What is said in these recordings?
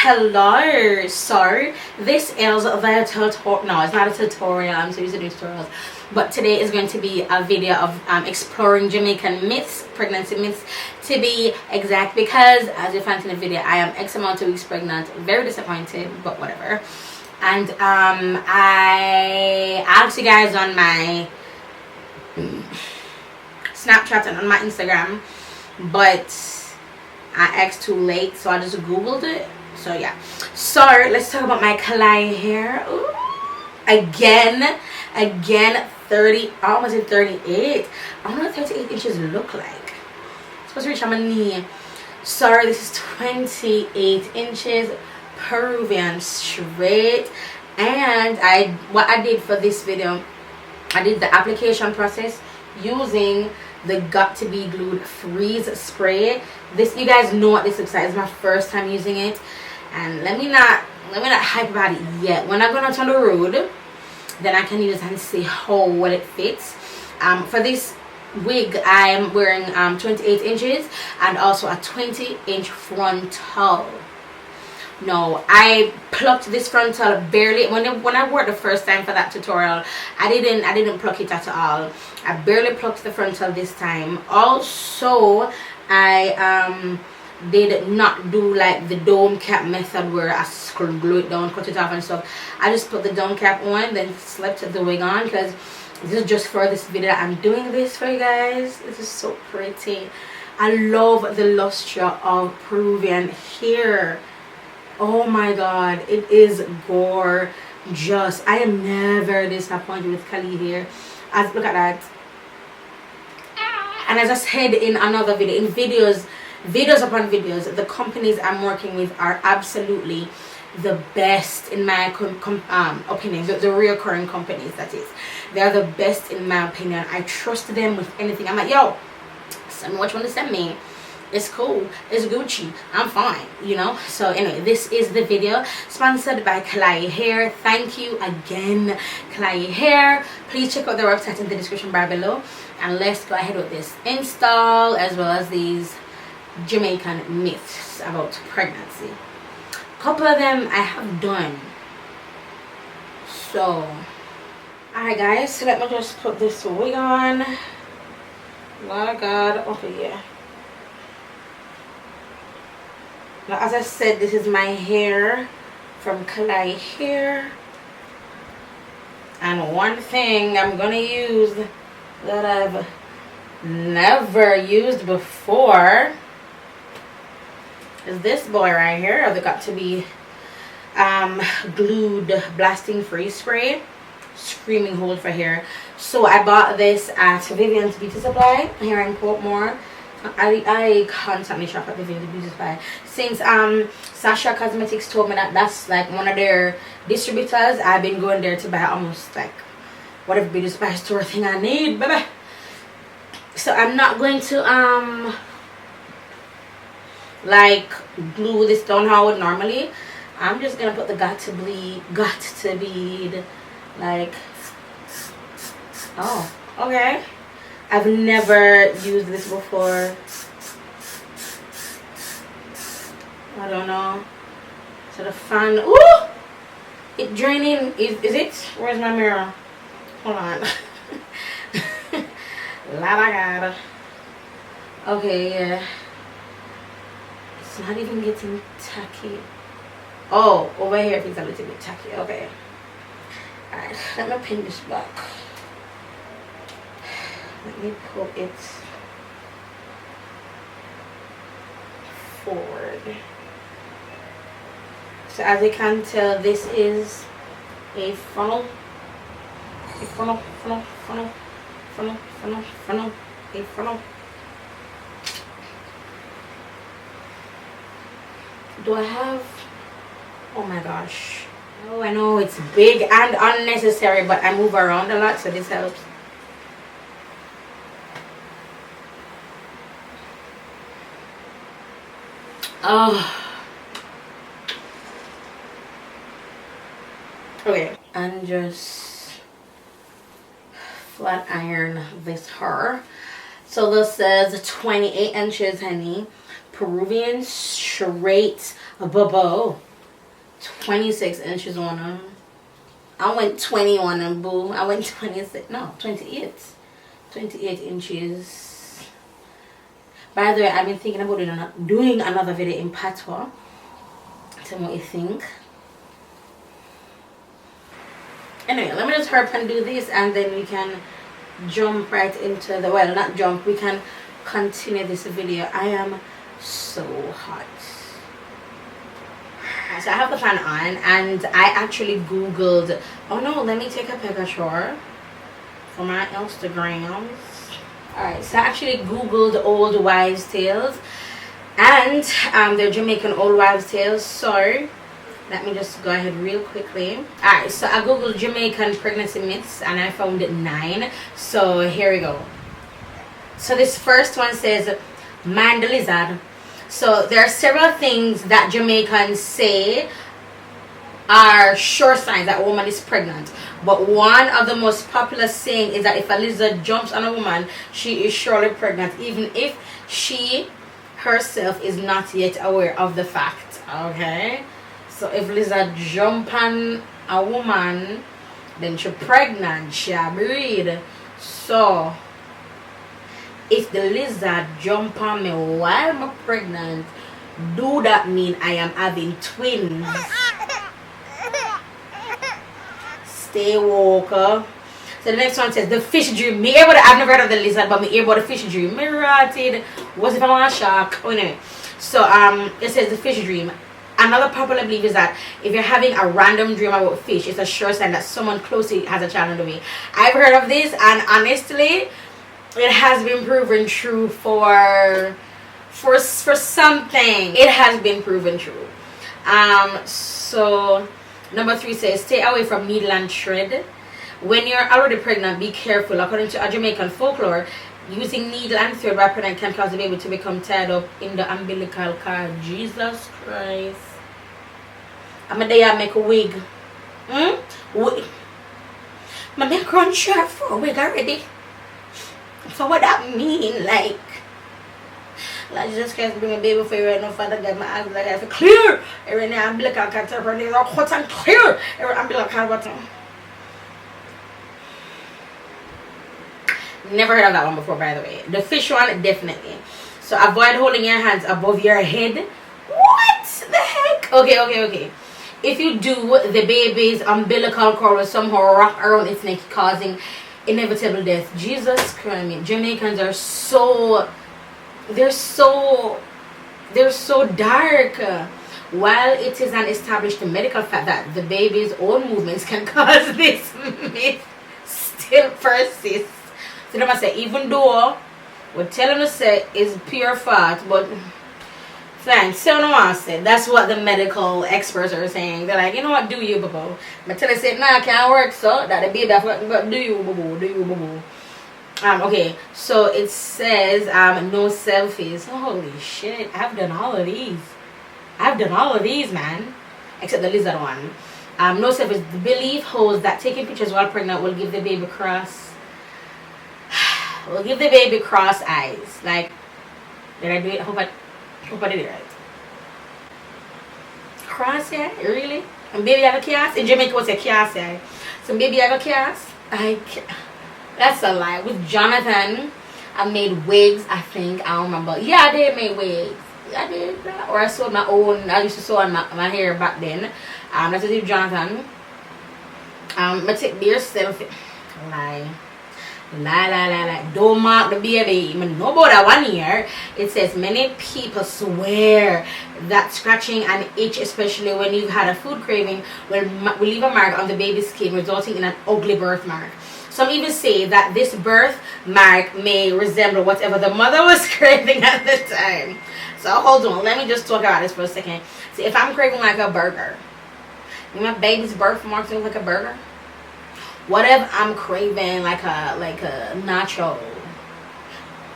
Hello, so this is the tutorial. No, it's not a tutorial. I'm so used to doing tutorials, but today is going to be a video of exploring Jamaican myths, pregnancy myths to be exact, because as you find in the video, I am X amount of weeks pregnant. Very disappointed, but whatever. And I asked you guys on my Snapchat and on my Instagram, but I asked too late, so I just googled it. So yeah, so let's talk about my Klaiyi hair. Ooh. again 30, almost in 38. I wonder what 38 inches look like. It's supposed to reach on my knee. Sorry, this is 28 inches, Peruvian straight. And what I did for this video, I did the application process using the Got to Be Glued freeze spray. This, you guys know what this looks like. It's my first time using it, and let me not hype about it yet. When I go out on the road, then I can use it and see how well it fits. For this wig, I am wearing 28 inches and also a 20-inch frontal. No, I plucked this frontal barely when I wore it the first time for that tutorial. I didn't pluck it at all. I barely plucked the frontal this time. Also, I did not do like the dome cap method where I glue it down, cut it off and stuff. I just put the dome cap on, then slapped the wig on, because this is just for this video. I'm doing this for you guys. This is so pretty. I love the luster of Peruvian hair. Oh my god, it is gorgeous. I am never disappointed with Klaiyi hair. Look at that. And as I said in another video, in videos upon videos, the companies I'm working with are absolutely the best in my opinion. The reoccurring companies, that is, they are the best in my opinion. I trust them with anything. I'm like, yo, send me what you want to send me. It's cool, it's Gucci, I'm fine, you know. So anyway, this is the video sponsored by Klaiyi Hair. Thank you again, Klaiyi Hair. Please check out their website in the description bar below, and let's go ahead with this install, as well as these Jamaican myths about pregnancy. A couple of them I have done. So alright guys, so let me just put this wig on. Lord of God, okay, yeah. Now, as I said, this is my hair from Klaiyi Hair, and one thing I'm gonna use that I've never used before is this boy right here, or the Got to Be Glued Blasting Freeze Spray Screaming Hold for Hair. So I bought this at Vivian's Beauty Supply here in Portmore. I constantly shop at the Beauty Supply since Sasha Cosmetics told me that that's like one of their distributors. I've been going there to buy almost like whatever beauty supply store thing I need, baby. So I'm not going to like glue this down how I would normally. I'm just gonna put the got to bleed like, oh, okay. I've never used this before. I don't know. So the fan, ooh, it draining. Is it? Where's my mirror? Hold on. La. Okay, yeah. It's not even getting tacky. Oh, over here it's a little bit tacky. Okay. Alright, let me pin this back. Let me pull it forward. So as you can tell, this is a funnel. A funnel. A funnel. Do I have? Oh my gosh. Oh, I know it's big and unnecessary, but I move around a lot, so this helps. Oh, okay, and just flat iron this hair. So this says 28 inches, honey. Peruvian straight bobo. 26 inches on them. I went 20 on them, boo. I went 26. No, 28. 28 inches. By the way, I've been thinking about doing another video in patois. Tell me what you think. Anyway, let me just hurry up and do this, and then we can jump right into the, well, not jump, we can continue this video. I am so hot. So I have the fan on, and I actually googled, oh no, let me take a picture for my Instagram. Alright, so I actually googled old wives tales, and they're Jamaican old wives tales. So let me just go ahead real quickly. Alright, so I googled Jamaican pregnancy myths, and I found 9. So here we go. So this first one says, mind the lizard. So there are several things that Jamaicans say are sure signs that a woman is pregnant. But one of the most popular saying is that if a lizard jumps on a woman, she is surely pregnant, even if she herself is not yet aware of the fact. Okay? So if lizard jump on a woman, then she's pregnant, she'll breed. So if the lizard jump on me while I'm pregnant, do that mean I am having twins? Stay woke. So the next one says the fish dream. I've never heard of the lizard, but me hear about the fish dream. Me rotted. What if I'm on a shark? Oh, anyway. So it says the fish dream. Another popular belief is that if you're having a random dream about fish, it's a sure sign that someone closely has a child on the way. I've heard of this, and honestly, it has been proven true for something. It has been proven true. So number 3 says stay away from needle and thread. When you're already pregnant, be careful. According to a Jamaican folklore, using needle and thread while pregnant can cause the baby to become tied up in the umbilical cord. Jesus Christ. I'm a day I make a wig. Wig. My make run short for a wig already. So what that mean, like Jesus Christ bring a baby for you right now, Father God, my eyes like I feel clear. Every now umbilical cord is all hot and clear. Every umbilical cord button. Never heard of that one before, by the way. The fish one, definitely. So avoid holding your hands above your head. What the heck? Okay. If you do, the baby's umbilical cord will somehow wrap around its neck, causing inevitable death. Jesus Christ. Jamaicans are they're so dark. While it is an established medical fact that the baby's own movements can cause this myth still persists. So they must say, even though we're telling us say is pure fact, but thanks. So no one said that's what the medical experts are saying. They're like, you know what, do you, boo? But tell us say, nah, can't work, so that the baby, but do you, boo? Okay, so it says no selfies. Holy shit, I've done all of these, man, except the lizard one. No selfies. The belief holds that taking pictures while pregnant will give the baby cross eyes. Like, did I do it? I hope I did it right. Cross eye? Really? And baby have a kias? In Jamaica what's a kias eye? So baby have a kias? That's a lie. With Jonathan, I made wigs, I think. I don't remember. Yeah, I did make wigs. I did that. Or I sewed my own. I used to sew on my hair back then. That's with Jonathan. I take their selfie. Lie. Don't mark the baby. I know about that 1 year. It says many people swear that scratching and itch, especially when you've had a food craving, will leave a mark on the baby's skin, resulting in an ugly birthmark. Some even say that this birthmark may resemble whatever the mother was craving at the time. So hold on, let me just talk about this for a second. See, if I'm craving like a burger, my baby's birthmark looks like a burger. What if I'm craving like a nacho?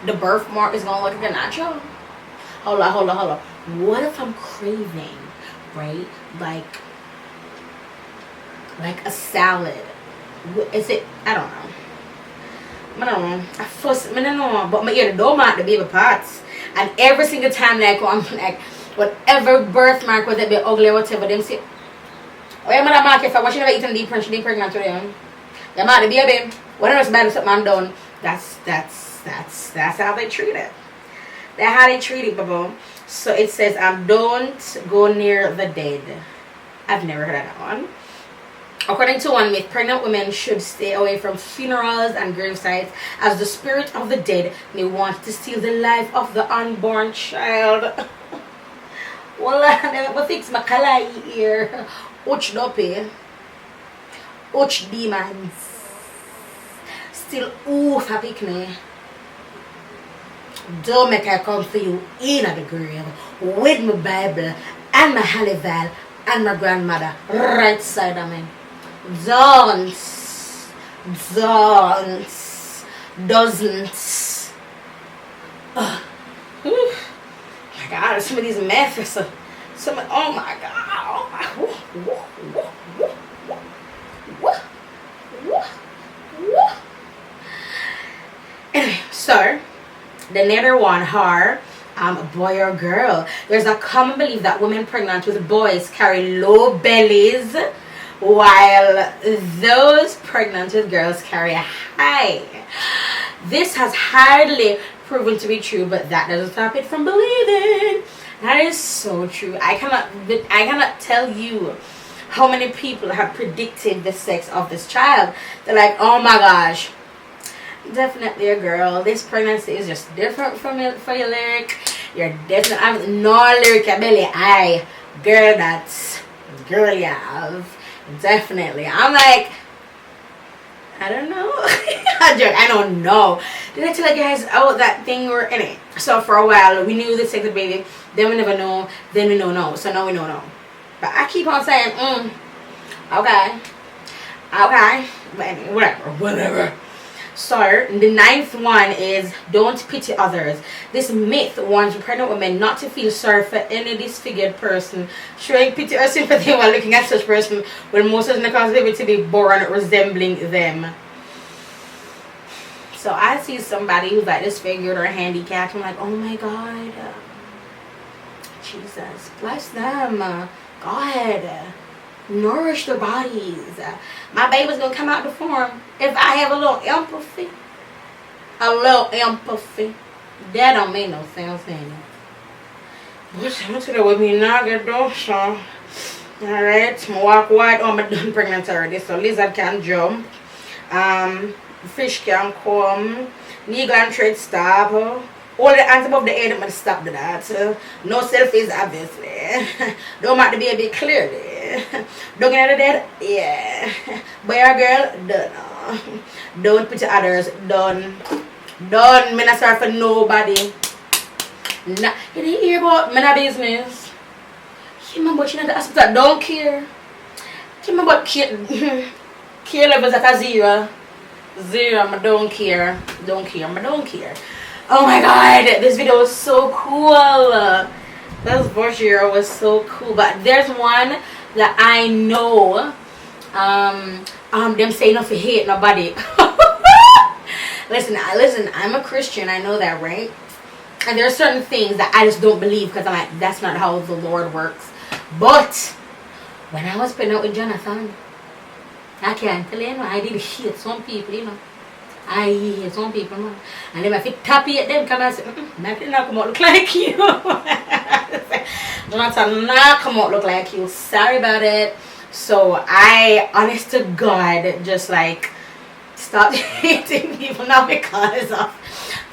The birthmark is gonna look like a nacho? Hold on. What if I'm craving, right? Like a salad? Is it? I don't know. I don't know. But my ear don't mark the baby parts. And every single time like I'm like whatever birthmark, whether it be ugly or whatever, them say Oh, your mother market for what she never eaten deep and she didn't pregnant today. Your mother, the baby, when I was bad something I'm done. That's how they treat it. That's how they treat it, bubble. So it says, don't go near the dead. I've never heard of that one. According to one myth, pregnant women should stay away from funerals and gravesites as the spirit of the dead may want to steal the life of the unborn child. Well, I never fix my Klaiyi here. Uch dope. Uch demons. Still oof a picnic. Don't make I come for you in the grave with my Bible and my Halival and my grandmother right side of me. Don't. Doesn't. My God, some of these methods are oh my God. Oh my. Anyway, so the nether one are boy or girl. There's a common belief that women pregnant with boys carry low bellies, while those pregnant with girls carry a high. This has hardly proven to be true, but that doesn't stop it from believing. That is so true. I cannot tell you how many people have predicted the sex of this child. They're like, oh my gosh, definitely a girl. This pregnancy is just different from it for your lyric. You're definitely, I'm no lyric belly. I girl, that's girl you have. Definitely. I'm like, I don't know. I don't know. Did I tell you guys about that thing or in it? So for a while we knew the sex of the baby, then we never know, then we know no. So now we know no. But I keep on saying, okay. But anyway, whatever. So the ninth one is don't pity others. This myth warns pregnant women not to feel sorry for any disfigured person, showing pity or sympathy while looking at such person when most of them cause baby to be born resembling them. So I see somebody who's like disfigured or handicapped. I'm like, oh my God, Jesus, bless them, God. Nourish their bodies. My baby's gonna come out the form if I have a little empathy. That don't make no sense anymore. But I'm gonna with me now, get done, so. Alright, walk wide. Oh, I'm done pregnant already. So lizard can jump. Fish can come. Needle and thread stop. All the hands above the head, I'm gonna stop that. No selfies, obviously. Don't make the baby clearly. Don't get out of dead, yeah. Boy or girl, done. Don't put others, done. Me not sorry for nobody. Nah, you didn't hear about my business. You remember she in the hospital, don't care. You remember care levels at a zero. I don't care. I don't care. Oh my God, this video was so cool. This voice here was so cool. But there's one that I know them say enough to hate nobody. listen, I'm a Christian, I know that, right? And there are certain things that I just don't believe because I'm like, that's not how the Lord works. But when I was pregnant with Jonathan, I can't tell you, I did hate some people, you know. I hate some people, man. And then if I tap at them, come and say, I did not come out look like you. Jonathan not come out look like you. Sorry about it. So I, honest to God, just like stop hating people now because of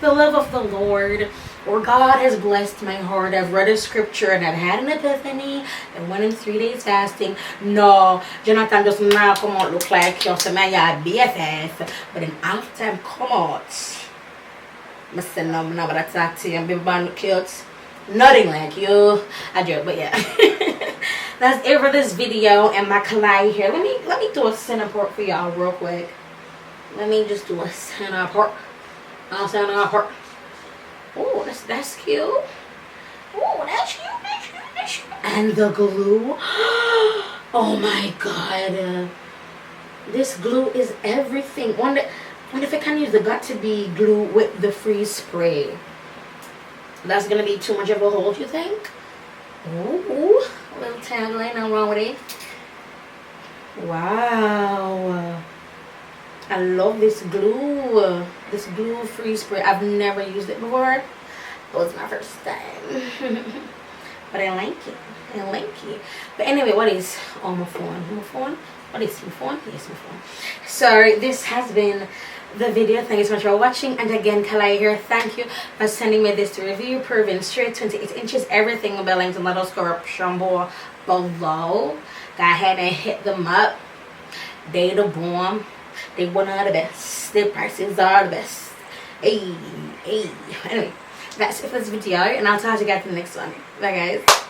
the love of the Lord. Or God has blessed my heart. I've read a scripture and I've had an epiphany and went in 3 days fasting. No, Jonathan does not come out look like you. So man, you're BFF. But then after time come out, I said no, I'm not gonna talk to you. I'm being cute. Nothing like you. I joke, but yeah. That's it for this video and my Klaiyi here. Let me do a center part for y'all real quick. Let me just do a center part. Oh, that's cute. Oh, that's cute. And the glue. Oh my God. This glue is everything. Wonder if I can use the got to be glue with the freeze spray. That's gonna be too much of a hold, you think? Ooh, a little tagline, nothing wrong with it. Wow, I love this glue. This glue free spray. I've never used it before. It was my first time. But I like it. I like it. But anyway, what is on my phone? My phone? What is my phone? Yes, my phone. So this has been the video. Thank you so much for watching. And again, Klaiyi here. Thank you for sending me this to review. Peruvian straight 28 inches. Everything will be linked in the description below. Go ahead and hit them up. They the bomb. They one of the best. Their prices are the best. Hey, hey. Anyway, that's it for this video, and I'll talk to you guys in the next one. Bye guys.